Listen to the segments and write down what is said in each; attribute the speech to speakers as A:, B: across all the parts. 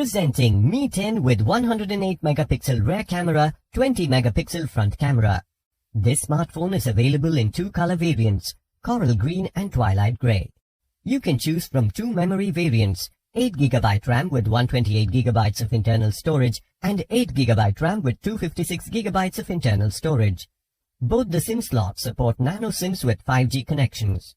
A: Presenting Mi 10 with 108 megapixel rear camera, 20 megapixel front camera. This smartphone is available in two color variants, coral green and twilight gray. You can choose from two memory variants, 8GB RAM with 128GB of internal storage and 8GB RAM with 256GB of internal storage. Both the SIM slots support nano SIMs with 5G connections.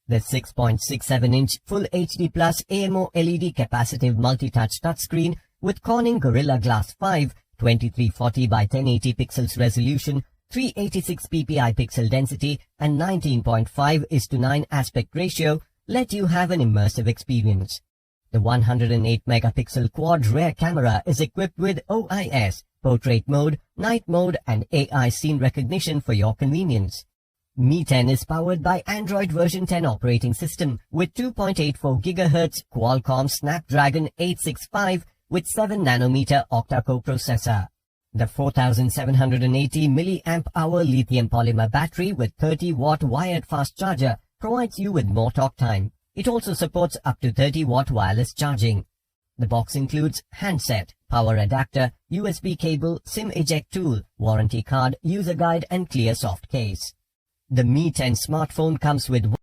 A: The 6.67-inch Full HD Plus AMOLED capacitive multi-touch touchscreen with Corning Gorilla Glass 5, 2340 by 1080 pixels resolution, 386 ppi pixel density and 19.5:9 aspect ratio let you have an immersive experience. The 108 megapixel quad rear camera is equipped with OIS, portrait mode, night mode and AI scene recognition for your convenience. Mi 10 is powered by Android version 10 operating system with 2.84 GHz Qualcomm Snapdragon 865 with 7nm octa-core processor. The 4780 mAh lithium polymer battery with 30-watt wired fast charger provides you with more talk time. It also supports up to 30-watt wireless charging. The box includes handset, power adapter, USB cable, SIM eject tool, warranty card, user guide and clear soft case. The Mi 10 smartphone comes with